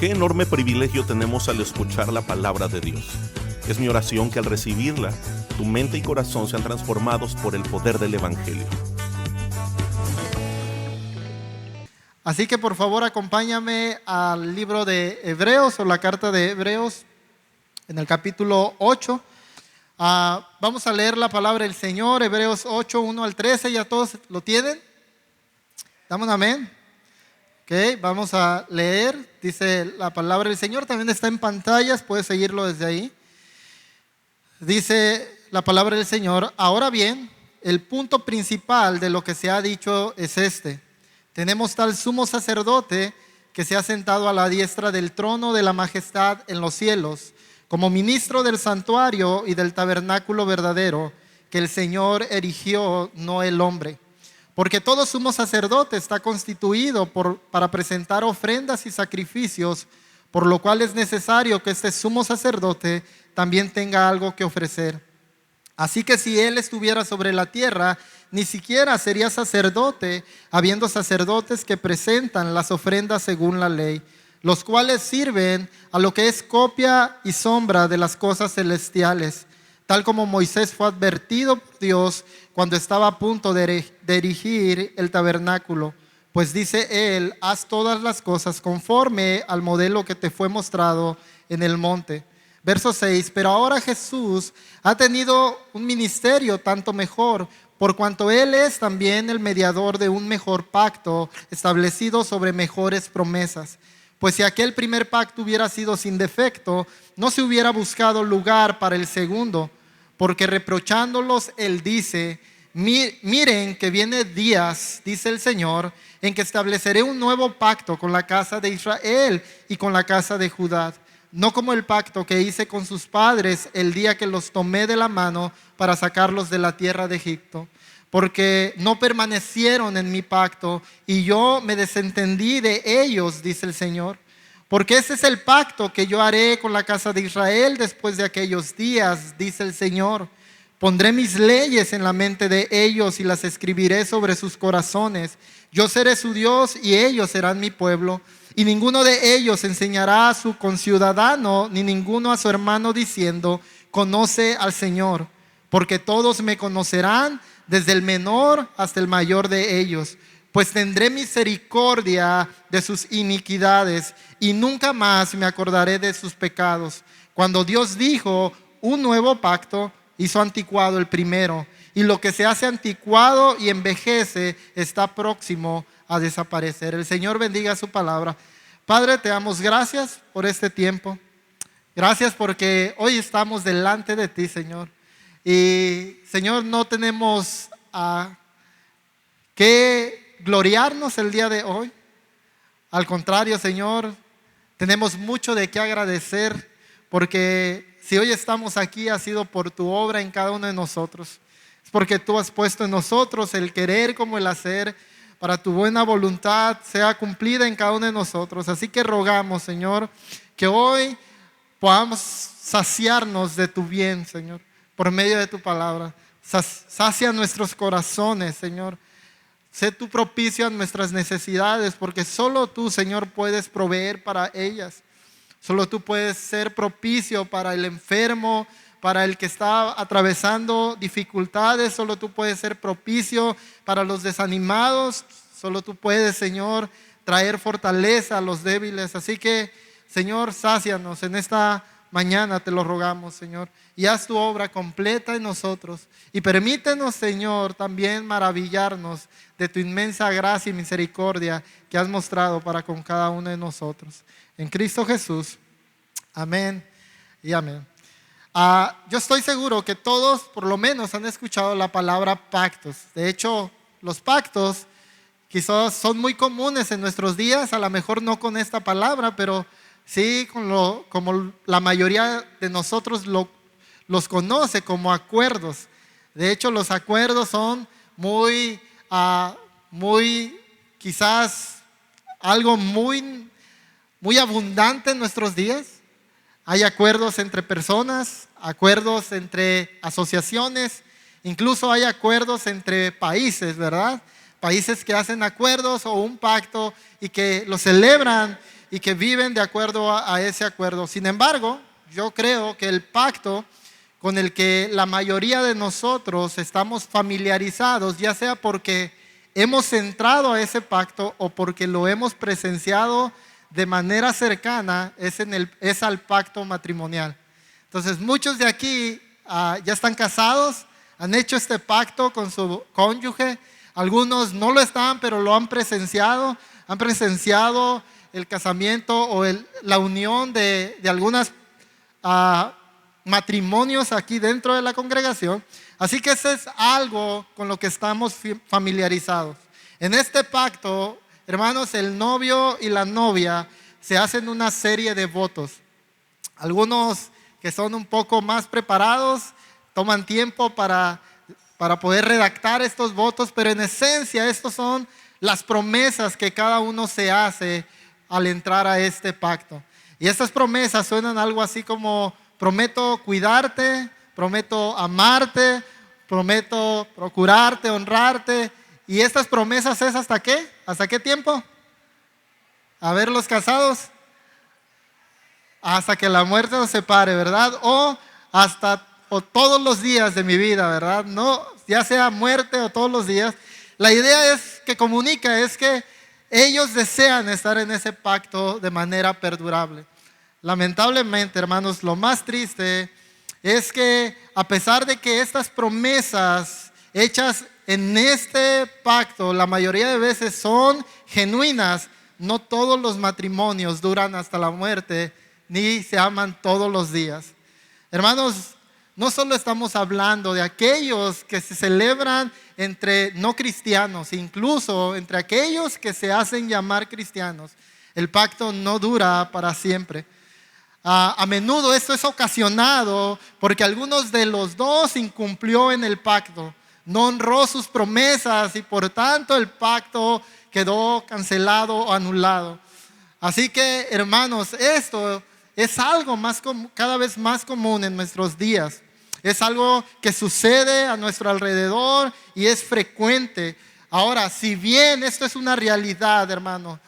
Qué enorme privilegio tenemos al escuchar la palabra de Dios. Es mi oración que al recibirla, tu mente y corazón sean transformados por el poder del Evangelio. Así que por favor acompáñame al libro de Hebreos o la carta de Hebreos en el capítulo 8. Vamos a leer la palabra del Señor, Hebreos 8, 1 al 13. ¿Ya todos lo tienen? ¿Damos un amén? Ok, vamos a leer. Dice la palabra del Señor, también está en pantallas, puedes seguirlo desde ahí. Dice la palabra del Señor: ahora bien, el punto principal de lo que se ha dicho es este: tenemos tal sumo sacerdote que se ha sentado a la diestra del trono de la majestad en los cielos, como ministro del santuario y del tabernáculo verdadero que el Señor erigió, no el hombre. Porque todo sumo sacerdote está constituido para presentar ofrendas y sacrificios, por lo cual es necesario que este sumo sacerdote también tenga algo que ofrecer. Así que si él estuviera sobre la tierra, ni siquiera sería sacerdote, habiendo sacerdotes que presentan las ofrendas según la ley, los cuales sirven a lo que es copia y sombra de las cosas celestiales, tal como Moisés fue advertido por Dios cuando estaba a punto de erigir el tabernáculo. Pues dice él: haz todas las cosas conforme al modelo que te fue mostrado en el monte. Verso 6, pero ahora Jesús ha tenido un ministerio tanto mejor, por cuanto Él es también el mediador de un mejor pacto, establecido sobre mejores promesas. Pues si aquel primer pacto hubiera sido sin defecto, no se hubiera buscado lugar para el segundo, porque reprochándolos Él dice: miren que viene días, dice el Señor, en que estableceré un nuevo pacto con la casa de Israel y con la casa de Judá, no como el pacto que hice con sus padres el día que los tomé de la mano para sacarlos de la tierra de Egipto, porque no permanecieron en mi pacto y yo me desentendí de ellos, dice el Señor. Porque ese es el pacto que yo haré con la casa de Israel después de aquellos días, dice el Señor. Pondré mis leyes en la mente de ellos y las escribiré sobre sus corazones. Yo seré su Dios y ellos serán mi pueblo. Y ninguno de ellos enseñará a su conciudadano ni ninguno a su hermano diciendo: conoce al Señor, porque todos me conocerán, desde el menor hasta el mayor de ellos. Pues tendré misericordia de sus iniquidades y nunca más me acordaré de sus pecados. Cuando Dios dijo un nuevo pacto, hizo anticuado el primero, y lo que se hace anticuado y envejece está próximo a desaparecer. El Señor bendiga su palabra. Padre, te damos gracias por este tiempo. Gracias porque hoy estamos delante de ti, Señor. Y Señor, no tenemos que gloriarnos el día de hoy. Al contrario, Señor, tenemos mucho de qué agradecer, porque si hoy estamos aquí ha sido por tu obra en cada uno de nosotros. Es porque tú has puesto en nosotros el querer como el hacer, para tu buena voluntad sea cumplida en cada uno de nosotros. Así que rogamos, Señor, que hoy podamos saciarnos de tu bien, Señor, por medio de tu palabra. Sacia nuestros corazones, Señor. Sé tú propicio a nuestras necesidades, porque solo tú, Señor, puedes proveer para ellas. Solo tú puedes ser propicio para el enfermo, para el que está atravesando dificultades. Solo tú puedes ser propicio para los desanimados. Solo tú puedes, Señor, traer fortaleza a los débiles. Así que, Señor, sácianos en esta mañana, te lo rogamos, Señor, y haz tu obra completa en nosotros. Y permítenos, Señor, también maravillarnos de tu inmensa gracia y misericordia que has mostrado para con cada uno de nosotros. En Cristo Jesús. Amén y amén. Yo estoy seguro que todos por lo menos han escuchado la palabra pactos. De hecho, los pactos quizás son muy comunes en nuestros días, a lo mejor no con esta palabra, pero sí como la mayoría de nosotros los conoce como acuerdos. De hecho, los acuerdos son muy quizás algo muy abundante en nuestros días. Hay acuerdos entre personas, acuerdos entre asociaciones, incluso hay acuerdos entre países, ¿verdad? Países que hacen acuerdos o un pacto y que lo celebran y que viven de acuerdo a ese acuerdo. Sin embargo, yo creo que el pacto con el que la mayoría de nosotros estamos familiarizados, ya sea porque hemos entrado a ese pacto o porque lo hemos presenciado de manera cercana, es al pacto matrimonial. Entonces, muchos de aquí ya están casados, han hecho este pacto con su cónyuge. Algunos no lo están, pero lo han presenciado el casamiento o la unión de algunos matrimonios aquí dentro de la congregación. Así que eso es algo con lo que estamos familiarizados. En este pacto, hermanos, el novio y la novia se hacen una serie de votos. Algunos que son un poco más preparados toman tiempo para poder redactar estos votos, pero en esencia estos son las promesas que cada uno se hace al entrar a este pacto. Y estas promesas suenan algo así como: prometo cuidarte, prometo amarte, prometo procurarte, honrarte. ¿Y estas promesas es hasta qué? ¿Hasta qué tiempo? A ver, los casados, hasta que la muerte nos separe, ¿verdad? O todos los días de mi vida, ¿verdad? No, ya sea muerte o todos los días. La idea que comunica es que ellos desean estar en ese pacto de manera perdurable. Lamentablemente, hermanos, lo más triste es que a pesar de que estas promesas hechas en este pacto la mayoría de veces son genuinas, no todos los matrimonios duran hasta la muerte, ni se aman todos los días. Hermanos, no solo estamos hablando de aquellos que se celebran entre no cristianos, incluso entre aquellos que se hacen llamar cristianos, el pacto no dura para siempre. A menudo esto es ocasionado porque algunos de los dos incumplió en el pacto, no honró sus promesas y por tanto el pacto quedó cancelado o anulado. Así que, hermanos, esto es algo cada vez más común en nuestros días. Es algo que sucede a nuestro alrededor y es frecuente. Ahora, si bien esto es una realidad, hermano,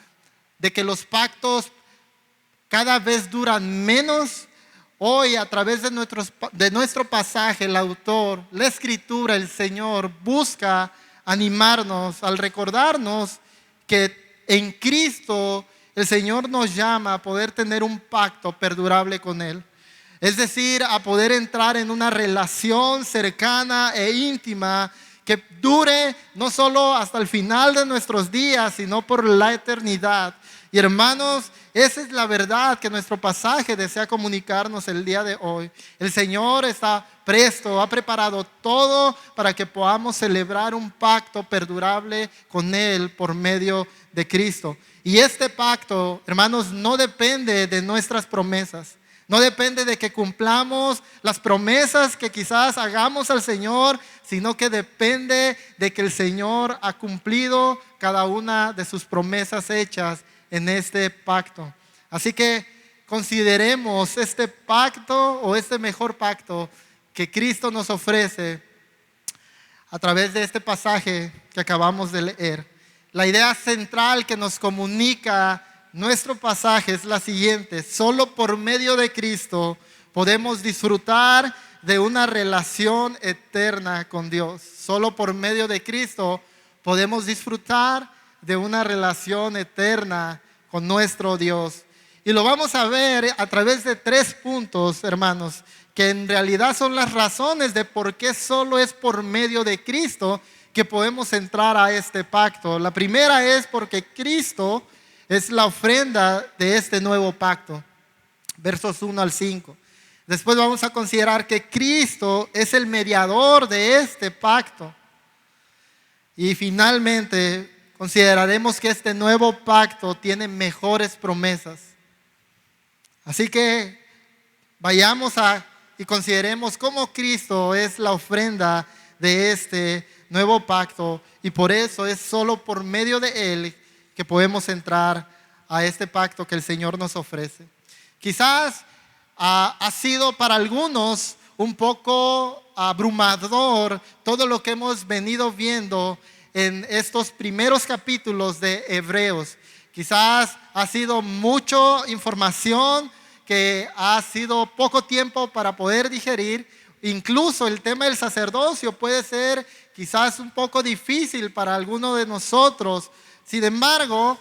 de que los pactos cada vez duran menos, hoy a través de nuestro pasaje, el autor, la escritura, el Señor busca animarnos al recordarnos que en Cristo el Señor nos llama a poder tener un pacto perdurable con Él. Es decir, a poder entrar en una relación cercana e íntima que dure no solo hasta el final de nuestros días, sino por la eternidad. Y hermanos, esa es la verdad que nuestro pasaje desea comunicarnos el día de hoy. El Señor está presto, ha preparado todo para que podamos celebrar un pacto perdurable con Él por medio de Cristo. Y este pacto, hermanos, no depende de nuestras promesas. No depende de que cumplamos las promesas que quizás hagamos al Señor, sino que depende de que el Señor ha cumplido cada una de sus promesas hechas en este pacto. Así que consideremos este pacto o este mejor pacto que Cristo nos ofrece a través de este pasaje que acabamos de leer. La idea central que nos comunica nuestro pasaje es la siguiente: solo por medio de Cristo podemos disfrutar de una relación eterna con Dios. Solo por medio de Cristo podemos disfrutar de una relación eterna con nuestro Dios. Y lo vamos a ver a través de 3 puntos, hermanos, que en realidad son las razones de por qué solo es por medio de Cristo que podemos entrar a este pacto. La primera es porque Cristo es la ofrenda de este nuevo pacto. Versos 1 al 5. Después vamos a considerar que Cristo es el mediador de este pacto. Y finalmente consideraremos que este nuevo pacto tiene mejores promesas. Así que vayamos y consideremos cómo Cristo es la ofrenda de este nuevo pacto, y por eso es solo por medio de Él que podemos entrar a este pacto que el Señor nos ofrece. Quizás ha sido para algunos un poco abrumador todo lo que hemos venido viendo en estos primeros capítulos de Hebreos. quizás ha sido mucha información que ha sido poco tiempo para poder digerir. Incluso el tema del sacerdocio puede ser quizás un poco difícil para alguno de nosotros. Sin embargo,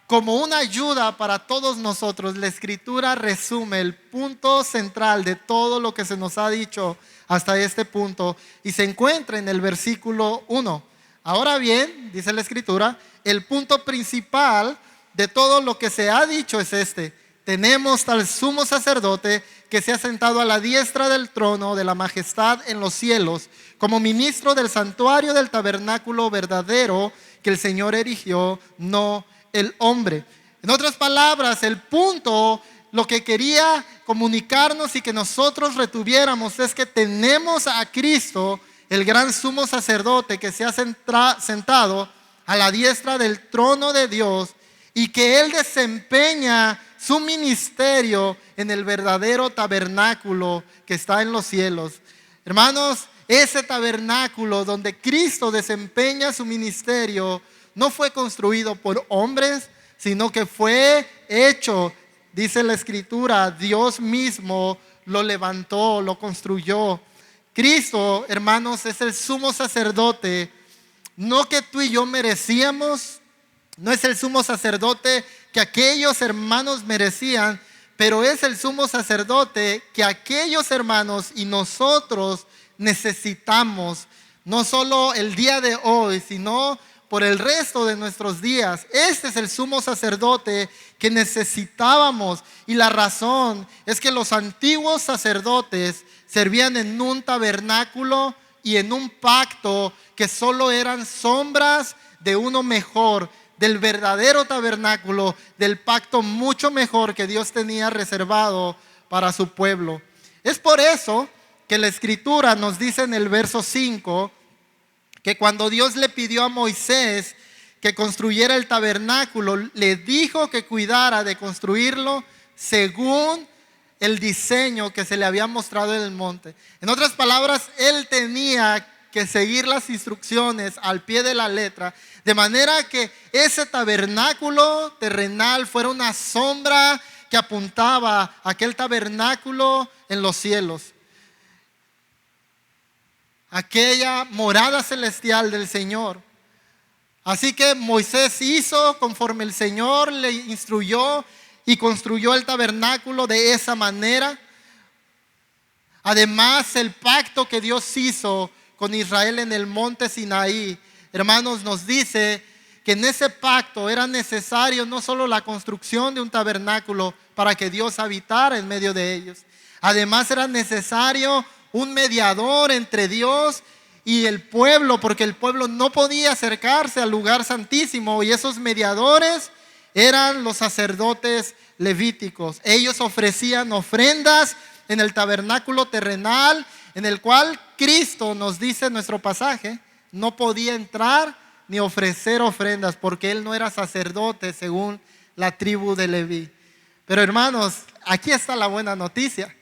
como una ayuda para todos nosotros, la Escritura resume el punto central de todo lo que se nos ha dicho hasta este punto y se encuentra en el versículo 1. Ahora bien, dice la Escritura, el punto principal de todo lo que se ha dicho es este: tenemos tal sumo sacerdote que se ha sentado a la diestra del trono de la majestad en los cielos, como ministro del santuario del tabernáculo verdadero que el Señor erigió, no el hombre. En otras palabras, el punto, lo que quería comunicarnos y que nosotros retuviéramos es que tenemos a Cristo, el gran sumo sacerdote que se ha sentado a la diestra del trono de Dios y que Él desempeña su ministerio en el verdadero tabernáculo que está en los cielos. Hermanos, ese tabernáculo donde Cristo desempeña su ministerio no fue construido por hombres, sino que fue hecho, dice la Escritura, Dios mismo lo levantó, lo construyó. Cristo, hermanos, es el sumo sacerdote, no que tú y yo merecíamos, no es el sumo sacerdote que aquellos hermanos merecían, pero es el sumo sacerdote que aquellos hermanos y nosotros necesitamos, no solo el día de hoy, sino por el resto de nuestros días. Este es el sumo sacerdote que necesitábamos, y la razón es que los antiguos sacerdotes servían en un tabernáculo y en un pacto que solo eran sombras de uno mejor, del verdadero tabernáculo, del pacto mucho mejor que Dios tenía reservado para su pueblo. Es por eso que la Escritura nos dice en el verso 5 que cuando Dios le pidió a Moisés que construyera el tabernáculo, le dijo que cuidara de construirlo según el diseño que se le había mostrado en el monte. En otras palabras, él tenía que seguir las instrucciones al pie de la letra, de manera que ese tabernáculo terrenal fuera una sombra que apuntaba a aquel tabernáculo en los cielos, aquella morada celestial del Señor. Así que Moisés hizo conforme el Señor le instruyó y construyó el tabernáculo de esa manera. Además, el pacto que Dios hizo con Israel en el monte Sinaí, hermanos, nos dice que en ese pacto era necesario no solo la construcción de un tabernáculo para que Dios habitara en medio de ellos. Además, era necesario un mediador entre Dios y el pueblo, porque el pueblo no podía acercarse al lugar santísimo, y esos mediadores eran los sacerdotes levíticos. Ellos ofrecían ofrendas en el tabernáculo terrenal, en el cual Cristo, nos dice en nuestro pasaje, no podía entrar ni ofrecer ofrendas porque él no era sacerdote según la tribu de Leví. Pero hermanos, aquí está la buena noticia.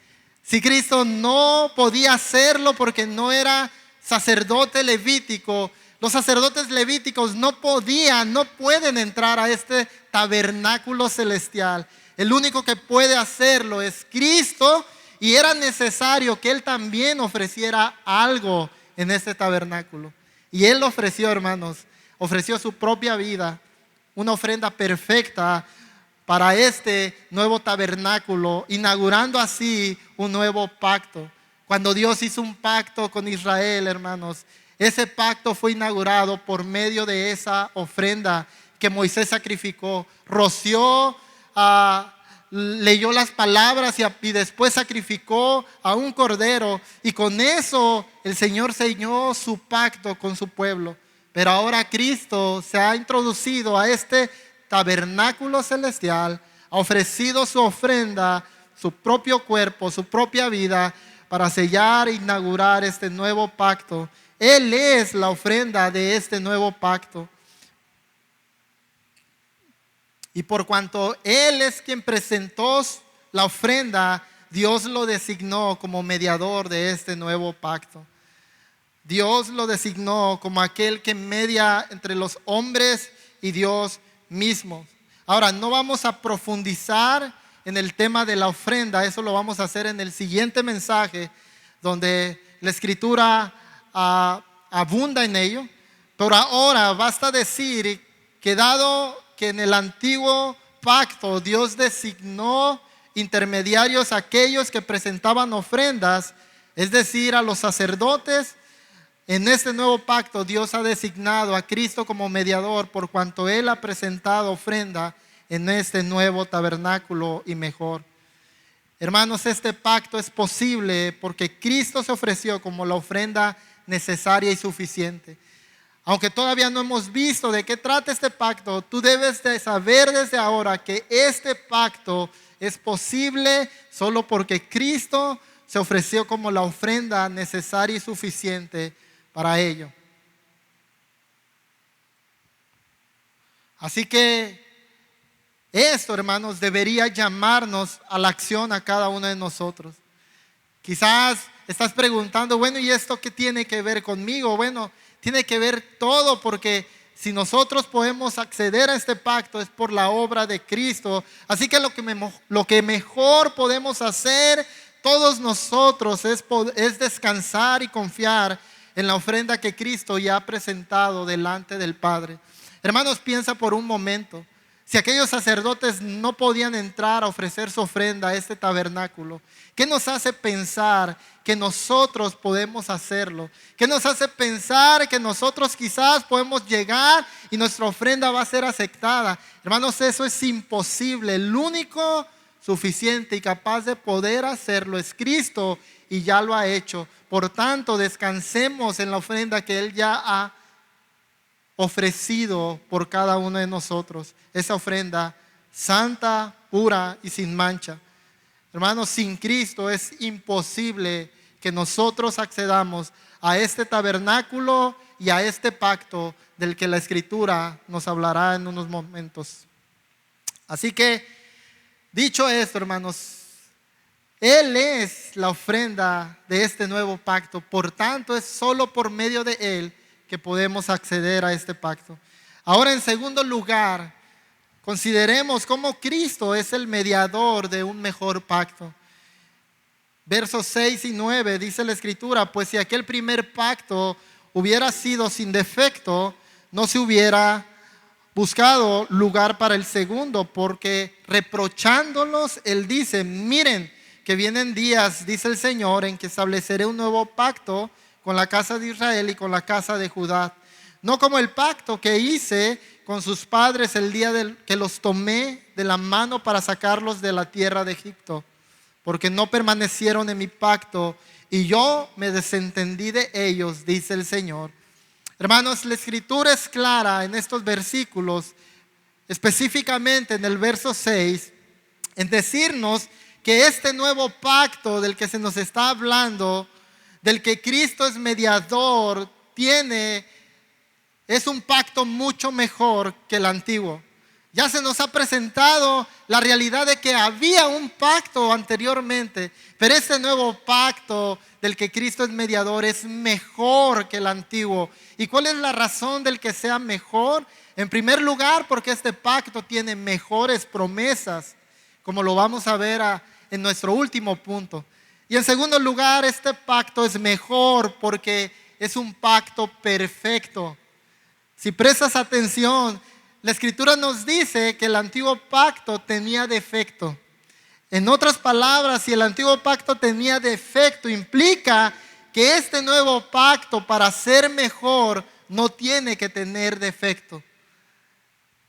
Si Cristo no podía hacerlo porque no era sacerdote levítico, los sacerdotes levíticos no pueden entrar a este tabernáculo celestial. El único que puede hacerlo es Cristo, y era necesario que Él también ofreciera algo en este tabernáculo. Y Él ofreció, hermanos, ofreció su propia vida, una ofrenda perfecta para este nuevo tabernáculo, inaugurando así un nuevo pacto. Cuando Dios hizo un pacto con Israel, hermanos, ese pacto fue inaugurado por medio de esa ofrenda que Moisés sacrificó. Roció, leyó las palabras y después sacrificó a un cordero, y con eso el Señor selló su pacto con su pueblo. Pero ahora Cristo se ha introducido a este tabernáculo celestial, ha ofrecido su ofrenda, su propio cuerpo, su propia vida, para sellar e inaugurar este nuevo pacto. Él es la ofrenda de este nuevo pacto. Y por cuanto Él es quien presentó la ofrenda, Dios lo designó como mediador de este nuevo pacto. Dios lo designó como aquel que media entre los hombres y Dios mismos. Ahora, no vamos a profundizar en el tema de la ofrenda, eso lo vamos a hacer en el siguiente mensaje, donde la Escritura abunda en ello. Pero ahora basta decir que dado que en el antiguo pacto Dios designó intermediarios a aquellos que presentaban ofrendas, es decir, a los sacerdotes, en este nuevo pacto Dios ha designado a Cristo como mediador, por cuanto Él ha presentado ofrenda en este nuevo tabernáculo y mejor. Hermanos, este pacto es posible porque Cristo se ofreció como la ofrenda necesaria y suficiente. Aunque todavía no hemos visto de qué trata este pacto, tú debes de saber desde ahora que este pacto es posible solo porque Cristo se ofreció como la ofrenda necesaria y suficiente para ello. Así que esto, hermanos, debería llamarnos a la acción a cada uno de nosotros. Quizás estás preguntando, bueno, ¿y esto qué tiene que ver conmigo? Bueno, tiene que ver todo, porque si nosotros podemos acceder a este pacto es por la obra de Cristo. Así que lo que mejor podemos hacer todos nosotros es descansar y confiar en la ofrenda que Cristo ya ha presentado delante del Padre. Hermanos, piensa por un momento. Si aquellos sacerdotes no podían entrar a ofrecer su ofrenda a este tabernáculo, ¿qué nos hace pensar que nosotros podemos hacerlo? ¿Qué nos hace pensar que nosotros quizás podemos llegar y nuestra ofrenda va a ser aceptada? Hermanos, eso es imposible. El único suficiente y capaz de poder hacerlo es Cristo, y ya lo ha hecho. Por tanto, descansemos en la ofrenda que Él ya ha ofrecido por cada uno de nosotros. Esa ofrenda santa, pura y sin mancha. Hermanos, sin Cristo es imposible que nosotros accedamos a este tabernáculo y a este pacto del que la Escritura nos hablará en unos momentos. Así que, dicho esto, hermanos, Él es la ofrenda de este nuevo pacto. Por tanto, es solo por medio de Él que podemos acceder a este pacto. Ahora, en segundo lugar, consideremos cómo Cristo es el mediador de un mejor pacto. Versos 6 y 9 dice la Escritura: pues si aquel primer pacto hubiera sido sin defecto, no se hubiera buscado lugar para el segundo, porque reprochándolos, Él dice: miren que vienen días, dice el Señor, en que estableceré un nuevo pacto con la casa de Israel y con la casa de Judá, no como el pacto que hice con sus padres el día que los tomé de la mano para sacarlos de la tierra de Egipto, porque no permanecieron en mi pacto y yo me desentendí de ellos, dice el Señor. Hermanos, la Escritura es clara en estos versículos, específicamente en el verso 6, en decirnos que este nuevo pacto del que se nos está hablando, del que Cristo es mediador, es un pacto mucho mejor que el antiguo. Ya se nos ha presentado la realidad de que había un pacto anteriormente, pero este nuevo pacto del que Cristo es mediador es mejor que el antiguo. ¿Y cuál es la razón del que sea mejor? En primer lugar, porque este pacto tiene mejores promesas, como lo vamos a ver en nuestro último punto. Y en segundo lugar, este pacto es mejor porque es un pacto perfecto. Si prestas atención, la Escritura nos dice que el antiguo pacto tenía defecto. En otras palabras, si el antiguo pacto tenía defecto, implica que este nuevo pacto, para ser mejor, no tiene que tener defecto.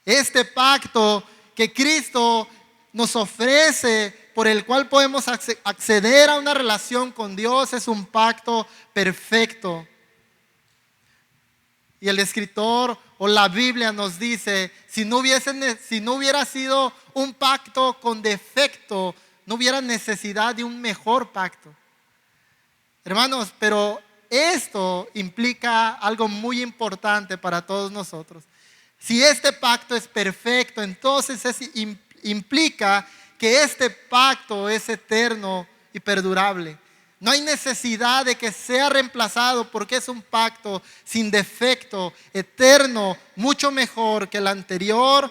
Este pacto que Cristo nos ofrece, por el cual podemos acceder a una relación con Dios, es un pacto perfecto. Y el escritor o la Biblia nos dice, si no hubiera sido un pacto con defecto, no hubiera necesidad de un mejor pacto. Hermanos, pero esto implica algo muy importante para todos nosotros. Si este pacto es perfecto, entonces implica que este pacto es eterno y perdurable. No hay necesidad de que sea reemplazado, porque es un pacto sin defecto, eterno, mucho mejor que el anterior,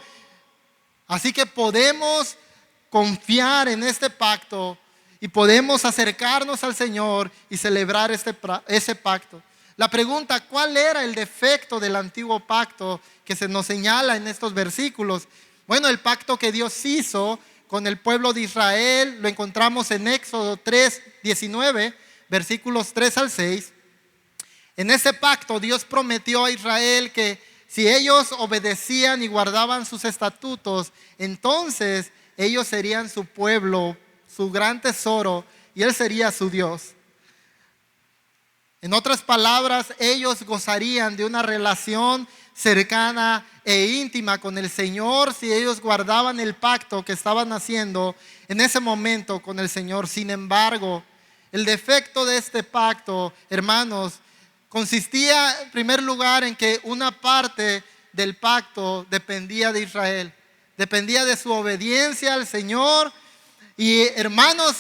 Así que podemos confiar en este pacto y podemos acercarnos al Señor y celebrar ese pacto. La pregunta, ¿cuál era el defecto del antiguo pacto que se nos señala en estos versículos? Bueno, el pacto que Dios hizo con el pueblo de Israel lo encontramos en Éxodo 3:19, versículos 3 al 6. En ese pacto Dios prometió a Israel que si ellos obedecían y guardaban sus estatutos, entonces ellos serían su pueblo, su gran tesoro, y Él sería su Dios. En otras palabras, ellos gozarían de una relación cercana e íntima con el Señor si ellos guardaban el pacto que estaban haciendo en ese momento con el Señor. Sin embargo, el defecto de este pacto, hermanos, consistía en primer lugar en que una parte del pacto dependía de Israel, dependía de su obediencia al Señor. Y hermanos,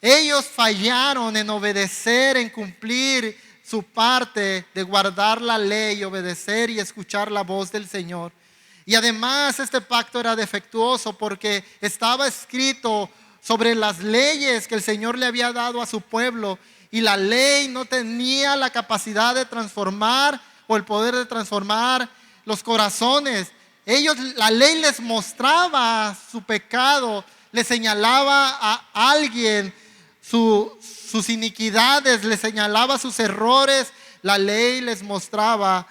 ellos fallaron en obedecer, en cumplir su parte de guardar la ley, obedecer y escuchar la voz del Señor. Y además este pacto era defectuoso porque estaba escrito sobre las leyes que el Señor le había dado a su pueblo, y la ley no tenía la capacidad de transformar o el poder de transformar los corazones. La ley les mostraba su pecado, les señalaba a alguien sus iniquidades, les señalaba sus errores. La ley les mostraba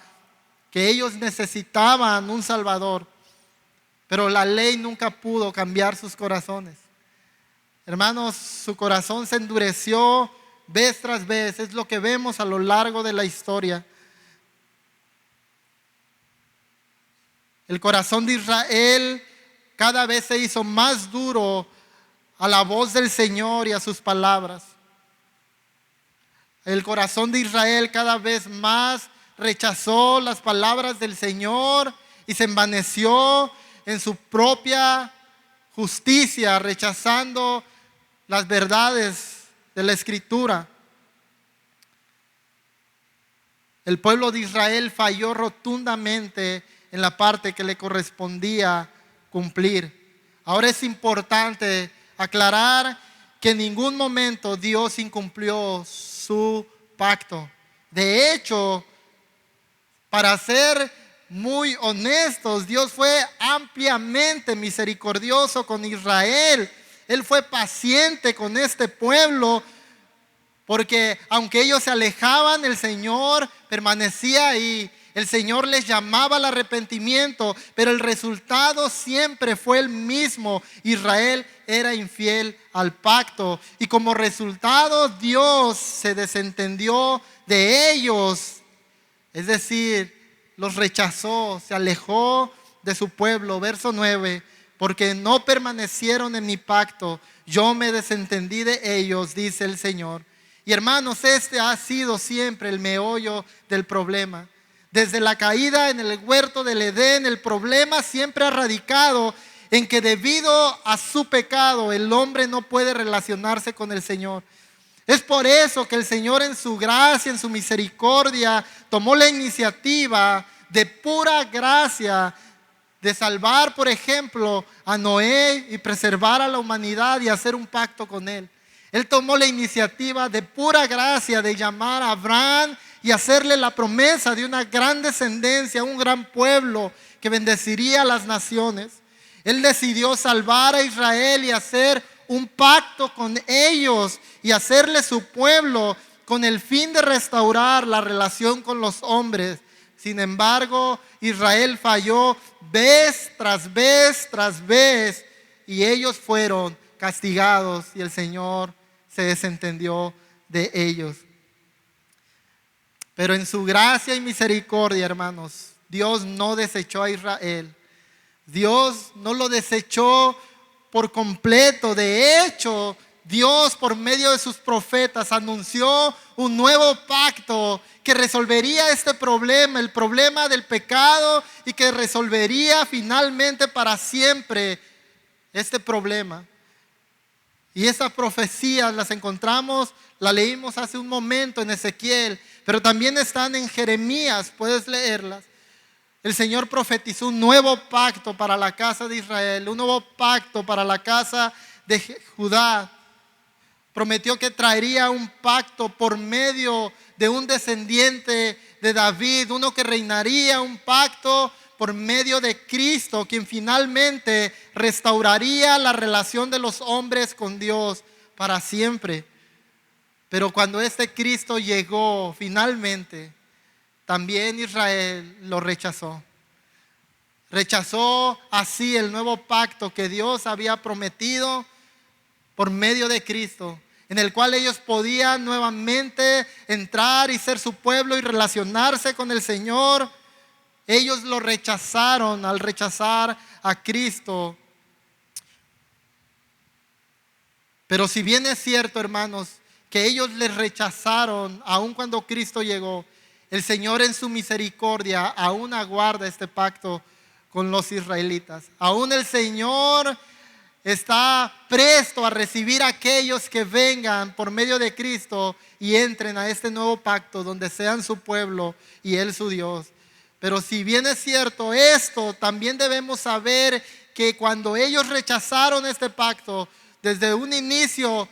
que ellos necesitaban un Salvador, pero la ley nunca pudo cambiar sus corazones. Hermanos, su corazón se endureció vez tras vez. Es lo que vemos a lo largo de la historia. El corazón de Israel cada vez se hizo más duro a la voz del Señor y a sus palabras. El corazón de Israel cada vez más rechazó las palabras del Señor y se envaneció en su propia justicia, rechazando las verdades de la Escritura. El pueblo de Israel falló rotundamente en la parte que le correspondía cumplir. Ahora es importante aclarar que en ningún momento Dios incumplió su pacto. De hecho, para ser muy honestos, Dios fue ampliamente misericordioso con Israel. Él fue paciente con este pueblo, porque aunque ellos se alejaban, el Señor permanecía ahí. El Señor les llamaba al arrepentimiento, pero el resultado siempre fue el mismo. Israel era infiel al pacto, y como resultado Dios se desentendió de ellos. Es decir, los rechazó, se alejó de su pueblo. Verso 9: porque no permanecieron en mi pacto, yo me desentendí de ellos, dice el Señor. Y hermanos, este ha sido siempre el meollo del problema. Desde la caída en el huerto del Edén, el problema siempre ha radicado en que debido a su pecado, el hombre no puede relacionarse con el Señor. Es por eso que el Señor, en su gracia, en su misericordia, tomó la iniciativa de pura gracia de salvar, por ejemplo, a Noé y preservar a la humanidad y hacer un pacto con él. Él tomó la iniciativa de pura gracia de llamar a Abraham y hacerle la promesa de una gran descendencia, un gran pueblo que bendeciría a las naciones. Él decidió salvar a Israel y hacer un pacto con ellos y hacerle su pueblo con el fin de restaurar la relación con los hombres. Sin embargo, Israel falló vez tras vez tras vez, y ellos fueron castigados y el Señor se desentendió de ellos. Pero en su gracia y misericordia, hermanos, Dios no desechó a Israel. Dios no lo desechó por completo. De hecho, Dios, por medio de sus profetas, anunció un nuevo pacto que resolvería este problema, el problema del pecado, y que resolvería finalmente para siempre este problema. Y esas profecías las encontramos, las leímos hace un momento en Ezequiel, pero también están en Jeremías, puedes leerlas. el Señor profetizó un nuevo pacto para la casa de Israel, un nuevo pacto para la casa de Judá. Prometió que traería un pacto por medio de un descendiente de David, uno que reinaría, un pacto por medio de Cristo, quien finalmente restauraría la relación de los hombres con Dios para siempre. Pero cuando este Cristo llegó finalmente, también Israel lo rechazó. Rechazó así el nuevo pacto que Dios había prometido por medio de Cristo, en el cual ellos podían nuevamente entrar y ser su pueblo y relacionarse con el Señor. Ellos lo rechazaron al rechazar a Cristo. Pero si bien es cierto, hermanos, que ellos les rechazaron aun cuando Cristo llegó, el Señor en su misericordia aún aguarda este pacto con los israelitas. Aún el Señor está presto a recibir a aquellos que vengan por medio de Cristo y entren a este nuevo pacto donde sean su pueblo y Él su Dios. Pero si bien es cierto esto, también debemos saber que cuando ellos rechazaron este pacto, desde un inicio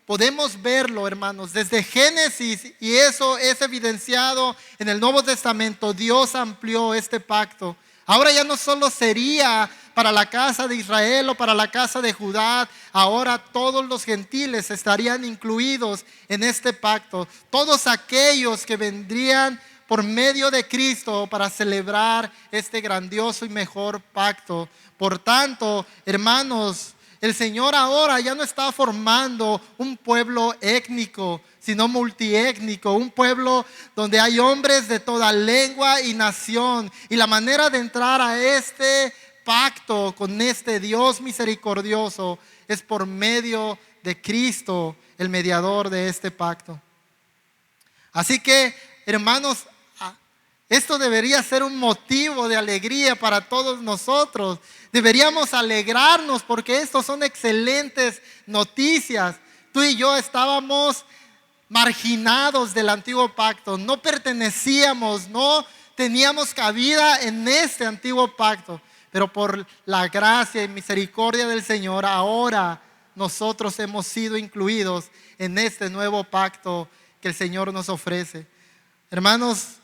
podemos verlo, hermanos, desde Génesis, y eso es evidenciado en el Nuevo Testamento. Dios amplió este pacto. Ahora ya no solo sería para la casa de Israel o para la casa de Judá, ahora todos los gentiles estarían incluidos en este pacto. Todos aquellos que vendrían por medio de Cristo para celebrar este grandioso y mejor pacto. Por tanto, hermanos, el Señor ahora ya no está formando un pueblo étnico, sino multiétnico, un pueblo donde hay hombres de toda lengua y nación. Y la manera de entrar a este pacto con este Dios misericordioso es por medio de Cristo, el mediador de este pacto. Así que, hermanos, esto debería ser un motivo de alegría para todos nosotros. Deberíamos alegrarnos porque estos son excelentes noticias. Tú y yo estábamos marginados del antiguo pacto, no pertenecíamos, no teníamos cabida en este antiguo pacto, pero por la gracia y misericordia del Señor, ahora nosotros hemos sido incluidos en este nuevo pacto que el Señor nos ofrece. Hermanos,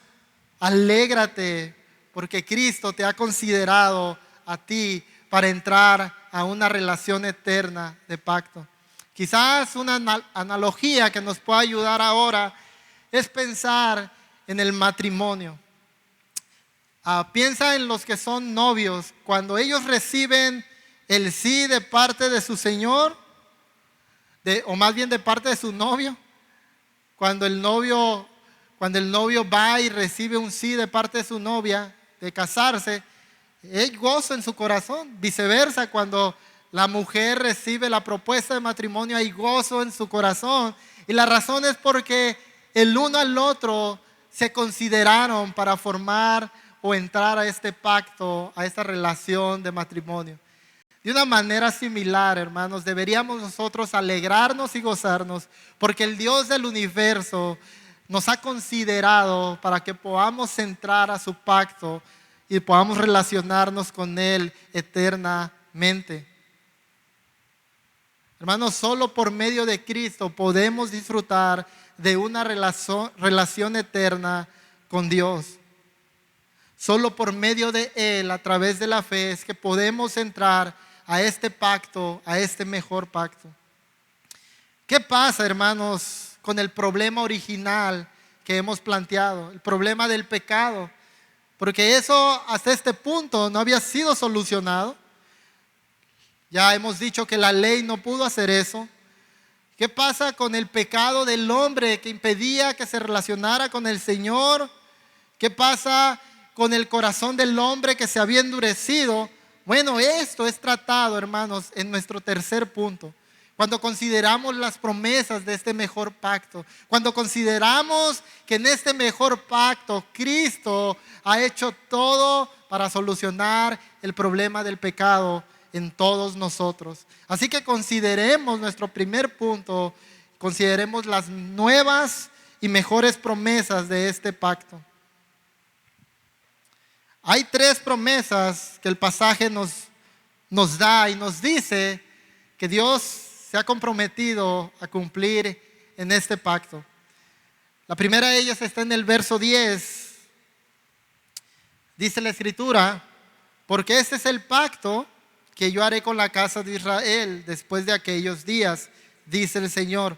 alégrate porque Cristo te ha considerado a ti para entrar a una relación eterna de pacto. Quizás una analogía que nos pueda ayudar ahora es pensar en el matrimonio. Piensa en los que son novios. Cuando ellos reciben el sí de parte de su Señor, o más bien de parte de su novio, cuando el novio va y recibe un sí de parte de su novia de casarse, hay gozo en su corazón. Viceversa, cuando la mujer recibe la propuesta de matrimonio, hay gozo en su corazón. Y la razón es porque el uno al otro se consideraron para formar o entrar a este pacto, a esta relación de matrimonio. De una manera similar, hermanos, deberíamos nosotros alegrarnos y gozarnos porque el Dios del universo nos ha considerado para que podamos entrar a su pacto y podamos relacionarnos con Él eternamente. Hermanos, solo por medio de Cristo podemos disfrutar de una relación eterna con Dios. Solo por medio de Él, a través de la fe, es que podemos entrar a este pacto, a este mejor pacto. ¿Qué pasa, hermanos, con el problema original que hemos planteado? El problema del pecado. Porque eso hasta este punto no había sido solucionado. Ya hemos dicho que la ley no pudo hacer eso. ¿Qué pasa con el pecado del hombre que impedía que se relacionara con el Señor? ¿Qué pasa con el corazón del hombre que se había endurecido? Bueno, esto es tratado, hermanos, en nuestro tercer punto. Cuando consideramos las promesas de este mejor pacto, cuando consideramos que en este mejor pacto Cristo ha hecho todo para solucionar el problema del pecado en todos nosotros. Así que consideremos nuestro primer punto, consideremos las nuevas y mejores promesas de este pacto. Hay tres promesas que el pasaje nos da y nos dice que Dios se ha comprometido a cumplir en este pacto. La primera de ellas está en el verso 10. Dice la Escritura: porque este es el pacto que yo haré con la casa de Israel después de aquellos días, dice el Señor.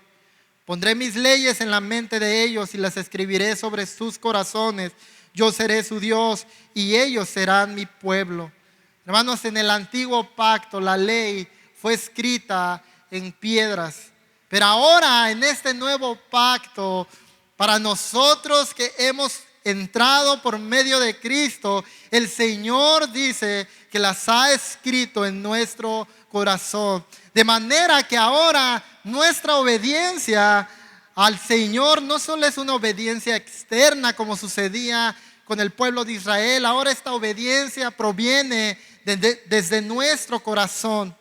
Pondré mis leyes en la mente de ellos y las escribiré sobre sus corazones. Yo seré su Dios y ellos serán mi pueblo. Hermanos, en el antiguo pacto la ley fue escrita en piedras, pero ahora en este nuevo pacto, para nosotros que hemos entrado por medio de Cristo, el Señor dice que las ha escrito en nuestro corazón. De manera que ahora nuestra obediencia al Señor no solo es una obediencia externa como sucedía con el pueblo de Israel. Ahora esta obediencia proviene desde nuestro corazón.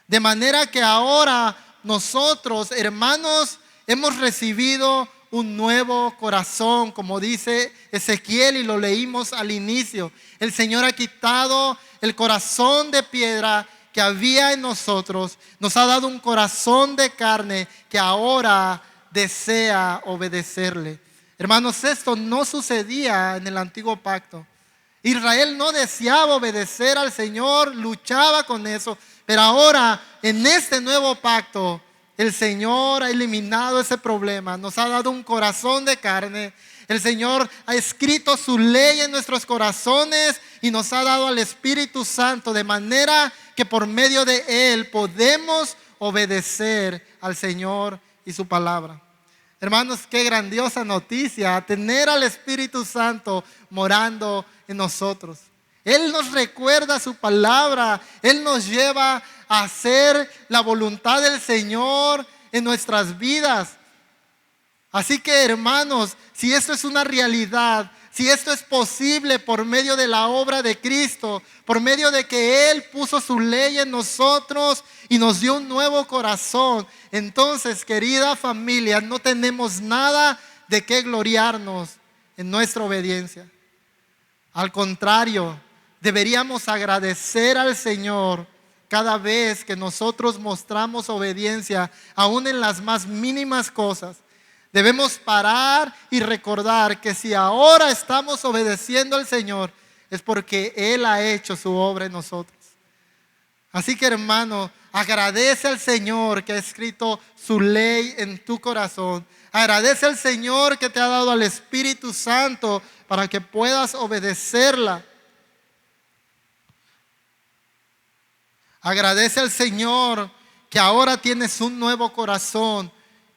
De manera que ahora nosotros, hermanos, hemos recibido un nuevo corazón, como dice Ezequiel, y lo leímos al inicio. El Señor ha quitado el corazón de piedra que había en nosotros, nos ha dado un corazón de carne que ahora desea obedecerle. Hermanos, esto no sucedía en el antiguo pacto. Israel no deseaba obedecer al Señor, luchaba con eso, pero ahora en este nuevo pacto el Señor ha eliminado ese problema, nos ha dado un corazón de carne. El Señor ha escrito su ley en nuestros corazones y nos ha dado al Espíritu Santo, de manera que por medio de Él podemos obedecer al Señor y su palabra. Hermanos, qué grandiosa noticia tener al Espíritu Santo morando en nosotros. Él nos recuerda su palabra, Él nos lleva a hacer la voluntad del Señor en nuestras vidas. Así que, hermanos, si esto es una realidad, si esto es posible por medio de la obra de Cristo, por medio de que Él puso su ley en nosotros y nos dio un nuevo corazón, entonces, querida familia, no tenemos nada de qué gloriarnos en nuestra obediencia. Al contrario, deberíamos agradecer al Señor cada vez que nosotros mostramos obediencia, aún en las más mínimas cosas. Debemos parar y recordar que si ahora estamos obedeciendo al Señor, es porque Él ha hecho su obra en nosotros. Así que, hermano, agradece al Señor que ha escrito su ley en tu corazón. Agradece al Señor que te ha dado al Espíritu Santo para que puedas obedecerla. Agradece al Señor que ahora tienes un nuevo corazón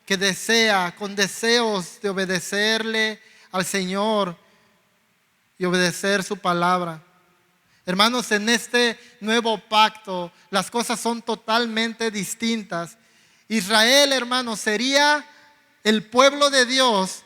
que desea, con deseos de obedecerle al Señor y obedecer su palabra. Hermanos, en este nuevo pacto las cosas son totalmente distintas. Israel, hermanos, sería el pueblo de Dios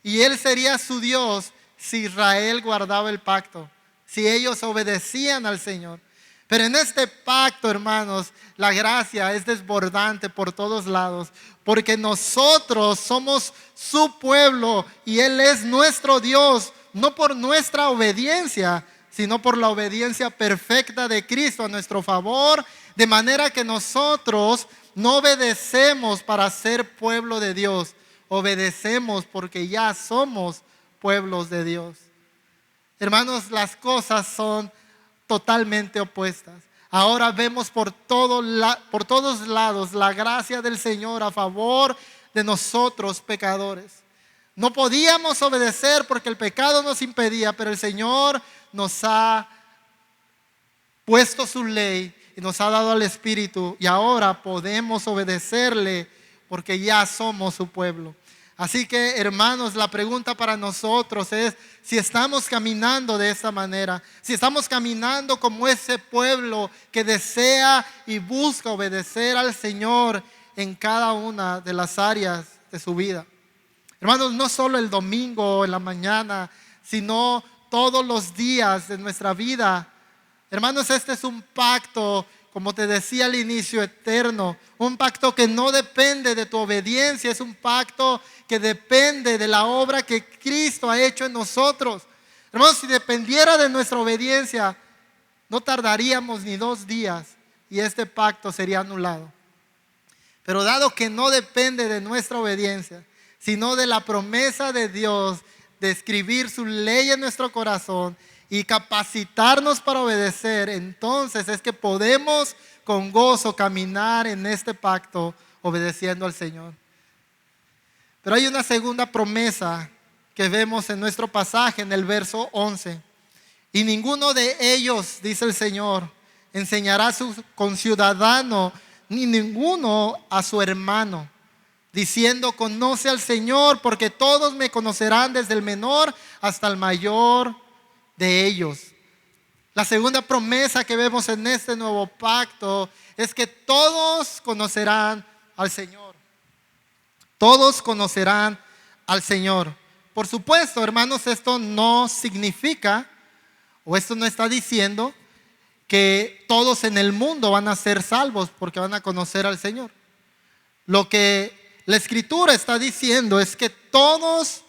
y Él sería su Dios si Israel guardaba el pacto, si ellos obedecían al Señor. Pero en este pacto, hermanos, la gracia es desbordante por todos lados, porque nosotros somos su pueblo y Él es nuestro Dios, no por nuestra obediencia, sino por la obediencia perfecta de Cristo a nuestro favor, de manera que nosotros no obedecemos para ser pueblo de Dios, obedecemos porque ya somos pueblos de Dios. Hermanos, las cosas son totalmente opuestas. Ahora vemos por todos lados la gracia del Señor a favor de nosotros pecadores. No podíamos obedecer porque el pecado nos impedía, pero el Señor nos ha puesto su ley y nos ha dado al Espíritu y ahora podemos obedecerle porque ya somos su pueblo. Así que, hermanos, la pregunta para nosotros es si estamos caminando de esta manera, si estamos caminando como ese pueblo que desea y busca obedecer al Señor en cada una de las áreas de su vida. Hermanos, no solo el domingo en la mañana, sino todos los días de nuestra vida. Hermanos, este es un pacto, como te decía al inicio, eterno. Un pacto que no depende de tu obediencia, es un pacto que depende de la obra que Cristo ha hecho en nosotros. Hermanos, si dependiera de nuestra obediencia, no tardaríamos ni 2 días y este pacto sería anulado. Pero dado que no depende de nuestra obediencia, sino de la promesa de Dios de escribir su ley en nuestro corazón y capacitarnos para obedecer, entonces es que podemos con gozo caminar en este pacto obedeciendo al Señor. Pero hay una segunda promesa que vemos en nuestro pasaje en el verso 11. Y ninguno de ellos, dice el Señor, enseñará a su conciudadano, ni ninguno a su hermano, diciendo: conoce al Señor, porque todos me conocerán, desde el menor hasta el mayor de ellos. La segunda promesa que vemos en este nuevo pacto es que todos conocerán al Señor. Todos conocerán al Señor. Por supuesto, hermanos, esto no significa, o esto no está diciendo que todos en el mundo van a ser salvos porque van a conocer al Señor. Lo que la Escritura está diciendo es que todos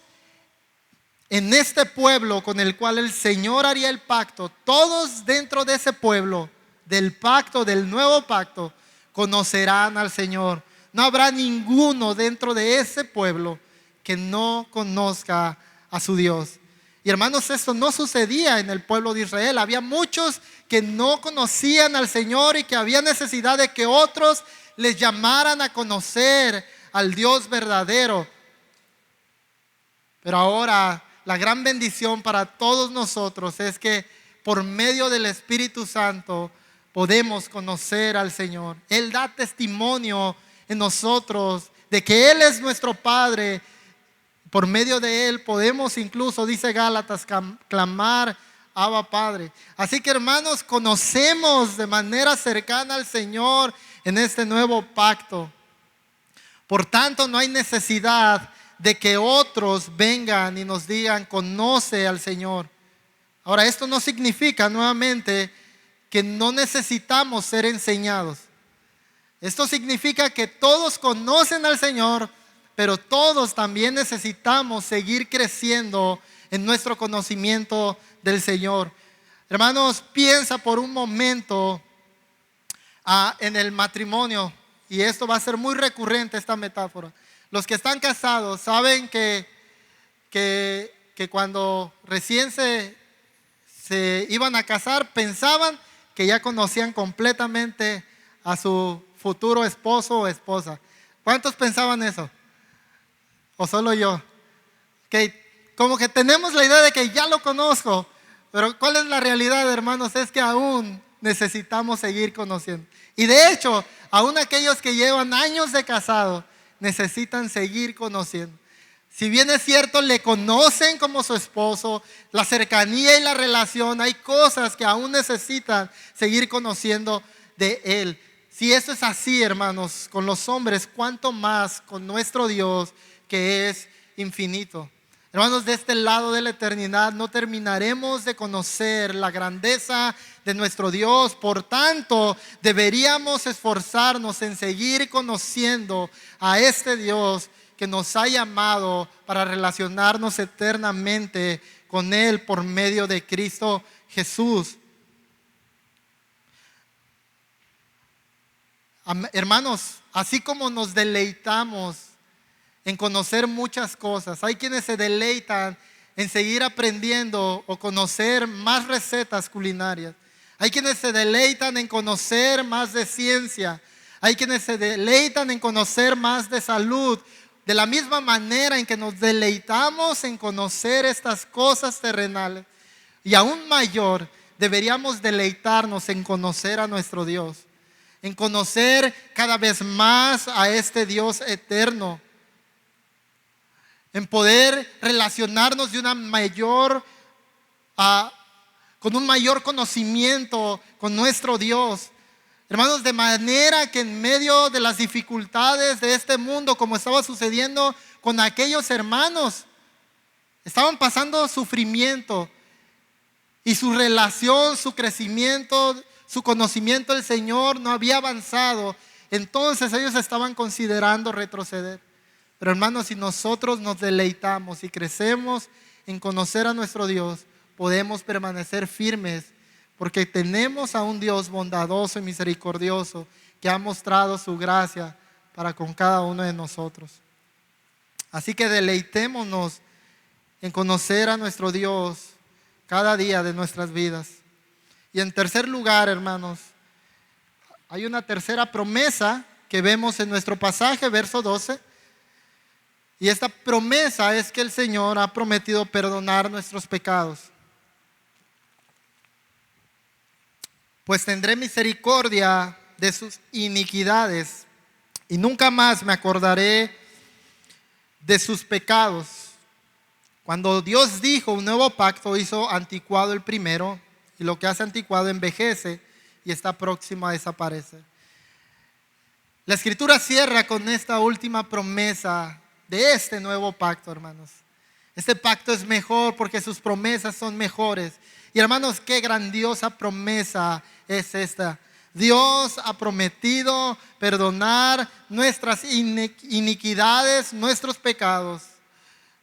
en este pueblo con el cual el Señor haría el pacto, todos dentro de ese pueblo, del pacto, del nuevo pacto, conocerán al Señor. No habrá ninguno dentro de ese pueblo que no conozca a su Dios. Y hermanos, esto no sucedía en el pueblo de Israel. Había muchos que no conocían al Señor y que había necesidad de que otros les llamaran a conocer al Dios verdadero. Pero ahora la gran bendición para todos nosotros es que por medio del Espíritu Santo podemos conocer al Señor. Él da testimonio en nosotros de que Él es nuestro Padre. Por medio de Él podemos incluso, dice Gálatas, clamar: Abba, Padre. Así que, hermanos, conocemos de manera cercana al Señor en este nuevo pacto. Por tanto, no hay necesidad de que otros vengan y nos digan: conoce al Señor. Ahora, esto no significa nuevamente que no necesitamos ser enseñados. Esto significa que todos conocen al Señor, pero todos también necesitamos seguir creciendo en nuestro conocimiento del Señor. Hermanos, piensa por un momento en el matrimonio, y esto va a ser muy recurrente, esta metáfora. Los que están casados saben que cuando recién se iban a casar, pensaban que ya conocían completamente a su futuro esposo o esposa. ¿Cuántos pensaban eso? ¿O solo yo? Que como que tenemos la idea de que ya lo conozco, pero ¿cuál es la realidad, hermanos? Es que aún necesitamos seguir conociendo. Y de hecho, aún aquellos que llevan años de casado necesitan seguir conociendo. Si bien es cierto, le conocen como su esposo, la cercanía y la relación, hay cosas que aún necesitan seguir conociendo de Él. Si eso es así, hermanos, con los hombres, ¿cuánto más con nuestro Dios, que es infinito? Hermanos, de este lado de la eternidad no terminaremos de conocer la grandeza de nuestro Dios. Por tanto, deberíamos esforzarnos en seguir conociendo a este Dios que nos ha llamado para relacionarnos eternamente con Él por medio de Cristo Jesús. Hermanos, así como nos deleitamos en conocer muchas cosas, hay quienes se deleitan en seguir aprendiendo o conocer más recetas culinarias. Hay quienes se deleitan en conocer más de ciencia. Hay quienes se deleitan en conocer más de salud. De la misma manera en que nos deleitamos en conocer estas cosas terrenales, y aún mayor, deberíamos deleitarnos en conocer a nuestro Dios, en conocer cada vez más a este Dios eterno, en poder relacionarnos de con un mayor conocimiento con nuestro Dios. Hermanos, de manera que en medio de las dificultades de este mundo, como estaba sucediendo con aquellos hermanos, estaban pasando sufrimiento, y su relación, su crecimiento, su conocimiento del Señor no había avanzado. Entonces ellos estaban considerando retroceder. Pero hermanos, si nosotros nos deleitamos y crecemos en conocer a nuestro Dios, podemos permanecer firmes porque tenemos a un Dios bondadoso y misericordioso que ha mostrado su gracia para con cada uno de nosotros. Así que deleitémonos en conocer a nuestro Dios cada día de nuestras vidas. Y en tercer lugar, hermanos, hay una tercera promesa que vemos en nuestro pasaje, verso 12. Y esta promesa es que el Señor ha prometido perdonar nuestros pecados. Pues tendré misericordia de sus iniquidades y nunca más me acordaré de sus pecados. Cuando Dios dijo un nuevo pacto, hizo anticuado el primero, y lo que hace anticuado envejece y está próximo a desaparecer. La Escritura cierra con esta última promesa de este nuevo pacto, hermanos. Este pacto es mejor porque sus promesas son mejores. Y hermanos, qué grandiosa promesa es esta. Dios ha prometido perdonar nuestras iniquidades, nuestros pecados.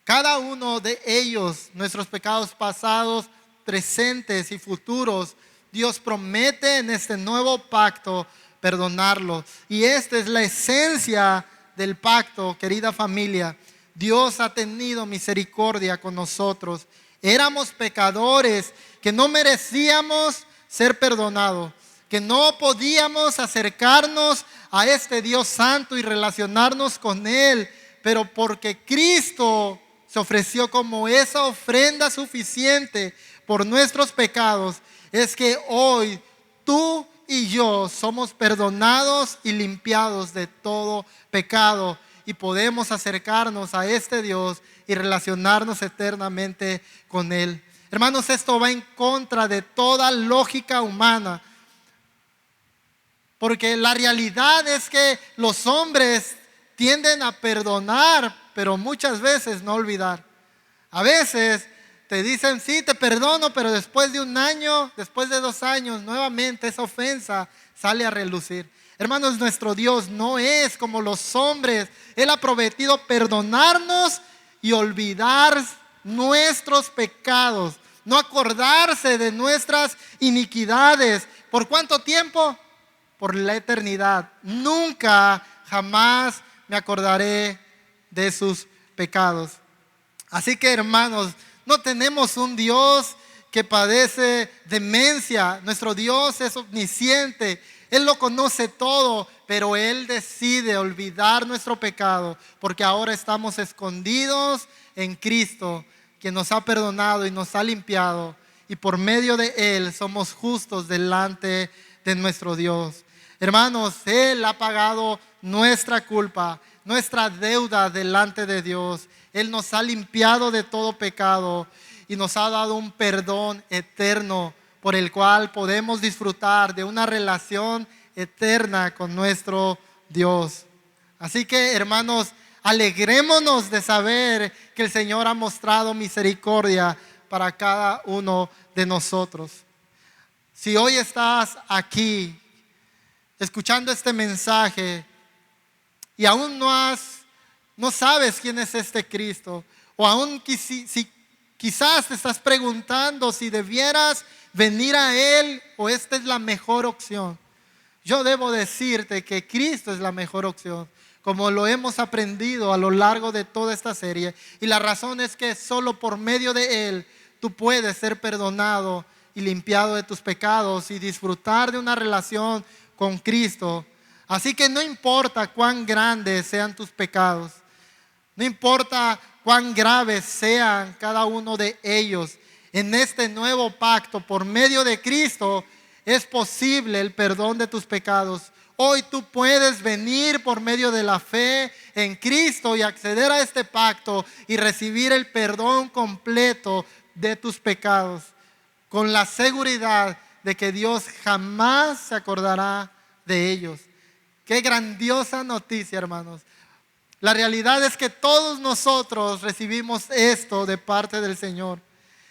Cada uno de ellos, nuestros pecados pasados, presentes y futuros, Dios promete en este nuevo pacto perdonarlo. Y esta es la esencia del pacto, querida familia. Dios ha tenido misericordia con nosotros. Éramos pecadores que no merecíamos ser perdonados, que no podíamos acercarnos a este Dios santo y relacionarnos con Él, pero porque Cristo se ofreció como esa ofrenda suficiente por nuestros pecados, es que hoy tú y yo somos perdonados y limpiados de todo pecado y podemos acercarnos a este Dios y relacionarnos eternamente con Él. Hermanos, esto va en contra de toda lógica humana, porque la realidad es que los hombres tienden a perdonar, pero muchas veces no olvidar. A veces te dicen, sí, te perdono, pero después de un año, después de 2 años, nuevamente esa ofensa sale a relucir. Hermanos, nuestro Dios no es como los hombres. Él ha prometido perdonarnos y olvidar nuestros pecados, no acordarse de nuestras iniquidades. ¿Por cuánto tiempo? Por la eternidad. Nunca, jamás me acordaré de sus pecados. Así que, hermanos, no tenemos un Dios que padece demencia. Nuestro Dios es omnisciente. Él lo conoce todo, pero Él decide olvidar nuestro pecado porque ahora estamos escondidos en Cristo, quien nos ha perdonado y nos ha limpiado, y por medio de Él somos justos delante de nuestro Dios. Hermanos, Él ha pagado nuestra culpa, nuestra deuda delante de Dios. Él nos ha limpiado de todo pecado y nos ha dado un perdón eterno por el cual podemos disfrutar de una relación eterna con nuestro Dios. Así que, hermanos, alegrémonos de saber que el Señor ha mostrado misericordia para cada uno de nosotros. Si hoy estás aquí escuchando este mensaje y aún no sabes quién es este Cristo, o aún si quizás te estás preguntando si debieras venir a Él o esta es la mejor opción, yo debo decirte que Cristo es la mejor opción, como lo hemos aprendido a lo largo de toda esta serie. Y la razón es que solo por medio de Él tú puedes ser perdonado y limpiado de tus pecados y disfrutar de una relación con Cristo. Así que no importa cuán grandes sean tus pecados, no importa cuán graves sean cada uno de ellos, en este nuevo pacto por medio de Cristo es posible el perdón de tus pecados. Hoy tú puedes venir por medio de la fe en Cristo y acceder a este pacto y recibir el perdón completo de tus pecados, con la seguridad de que Dios jamás se acordará de ellos. Qué grandiosa noticia, hermanos. La realidad es que todos nosotros recibimos esto de parte del Señor.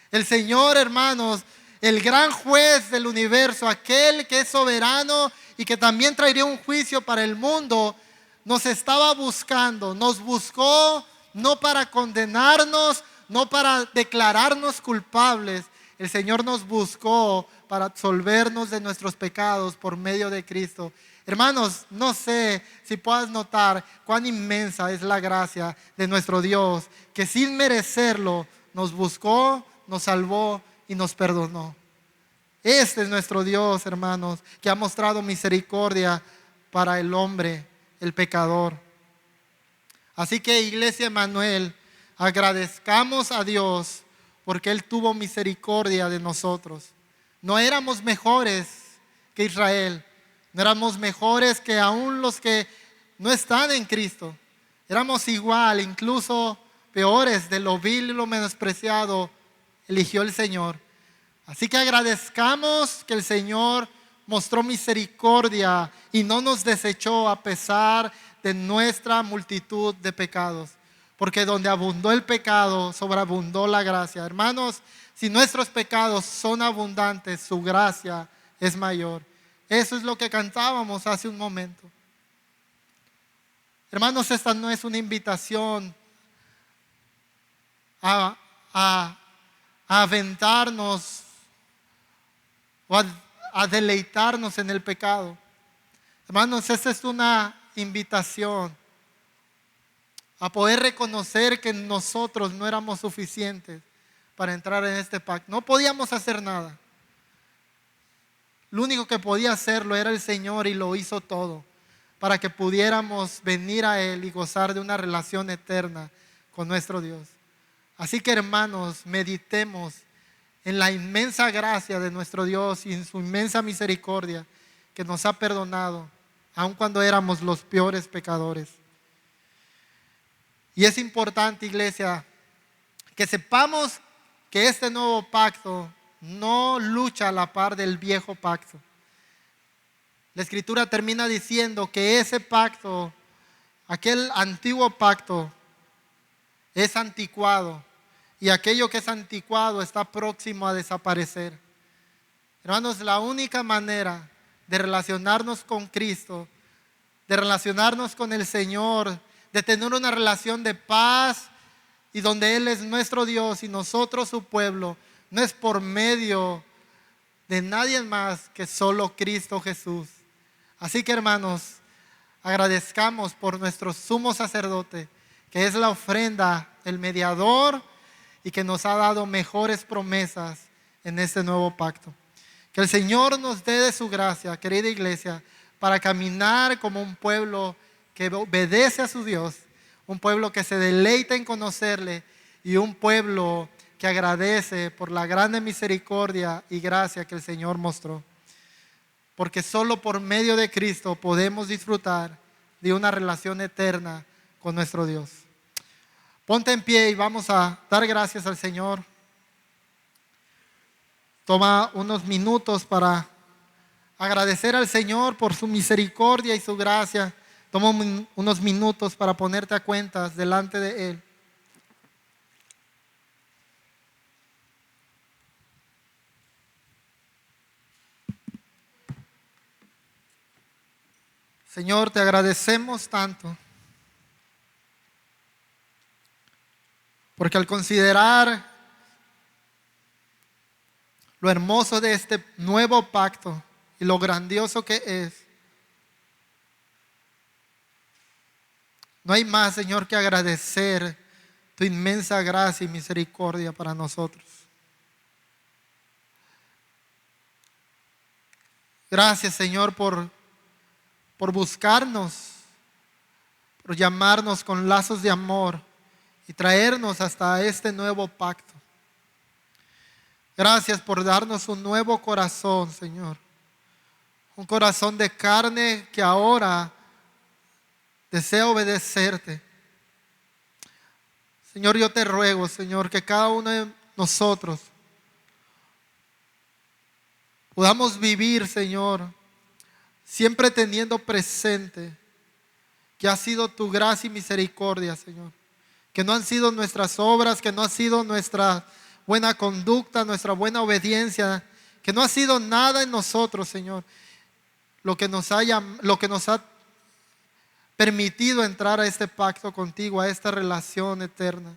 El Señor, hermanos, el gran juez del universo, aquel que es soberano y que también traería un juicio para el mundo, nos estaba buscando, nos buscó no para condenarnos, no para declararnos culpables. El Señor nos buscó para absolvernos de nuestros pecados por medio de Cristo. Hermanos, no sé si puedas notar cuán inmensa es la gracia de nuestro Dios, que sin merecerlo nos buscó, nos salvó y nos perdonó. Este es nuestro Dios, hermanos, que ha mostrado misericordia para el hombre, el pecador. Así que, Iglesia Emmanuel, agradezcamos a Dios porque Él tuvo misericordia de nosotros. No éramos mejores que Israel, no éramos mejores que aún los que no están en Cristo. Éramos igual, incluso peores, de lo vil y lo menospreciado eligió el Señor. Así que agradezcamos que el Señor mostró misericordia y no nos desechó a pesar de nuestra multitud de pecados. Porque donde abundó el pecado, sobreabundó la gracia. Hermanos, si nuestros pecados son abundantes, su gracia es mayor. Eso es lo que cantábamos hace un momento. Hermanos, esta no es una invitación a aventarnos o a deleitarnos en el pecado. Hermanos, esta es una invitación a poder reconocer que nosotros no éramos suficientes para entrar en este pacto. No podíamos hacer nada. Lo único que podía hacerlo era el Señor y lo hizo todo para que pudiéramos venir a Él y gozar de una relación eterna con nuestro Dios. Así que, hermanos, meditemos en la inmensa gracia de nuestro Dios y en su inmensa misericordia que nos ha perdonado, aun cuando éramos los peores pecadores. Y es importante, iglesia, que sepamos que este nuevo pacto no lucha a la par del viejo pacto. La Escritura termina diciendo que ese pacto, aquel antiguo pacto, es anticuado y aquello que es anticuado está próximo a desaparecer. Hermanos, la única manera de relacionarnos con Cristo, de relacionarnos con el Señor, de tener una relación de paz y donde Él es nuestro Dios y nosotros su pueblo, no es por medio de nadie más que solo Cristo Jesús. Así que, hermanos, agradezcamos por nuestro sumo sacerdote, que es la ofrenda, el mediador y que nos ha dado mejores promesas en este nuevo pacto. Que el Señor nos dé de su gracia, querida iglesia, para caminar como un pueblo que obedece a su Dios, un pueblo que se deleita en conocerle y un pueblo que agradece por la grande misericordia y gracia que el Señor mostró. Porque solo por medio de Cristo podemos disfrutar de una relación eterna con nuestro Dios. Ponte en pie y vamos a dar gracias al Señor. Toma unos minutos para agradecer al Señor por su misericordia y su gracia. Toma unos minutos para ponerte a cuentas delante de Él. Señor, te agradecemos tanto, porque al considerar lo hermoso de este nuevo pacto y lo grandioso que es, no hay más, Señor, que agradecer tu inmensa gracia y misericordia para nosotros. Gracias, Señor, por buscarnos, por llamarnos con lazos de amor y traernos hasta este nuevo pacto. Gracias por darnos un nuevo corazón, Señor. Un corazón de carne que ahora desea obedecerte. Señor, yo te ruego, Señor, que cada uno de nosotros podamos vivir, Señor, siempre teniendo presente que ha sido tu gracia y misericordia, Señor. Que no han sido nuestras obras, que no ha sido nuestra buena conducta, nuestra buena obediencia, que no ha sido nada en nosotros, Señor, lo que nos ha permitido entrar a este pacto contigo, a esta relación eterna.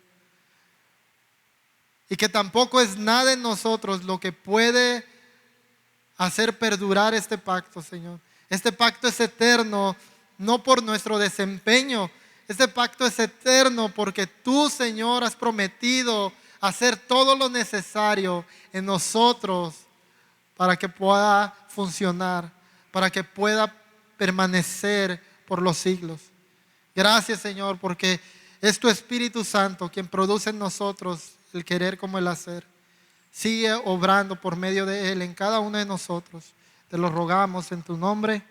y que tampoco es nada en nosotros lo que puede hacer perdurar este pacto, Señor. Este pacto es eterno, no por nuestro desempeño. Este pacto es eterno porque tú, Señor, has prometido hacer todo lo necesario en nosotros para que pueda funcionar, para que pueda permanecer por los siglos. Gracias, Señor, porque es tu Espíritu Santo quien produce en nosotros el querer como el hacer. Sigue obrando por medio de Él en cada uno de nosotros. Te lo rogamos en tu nombre.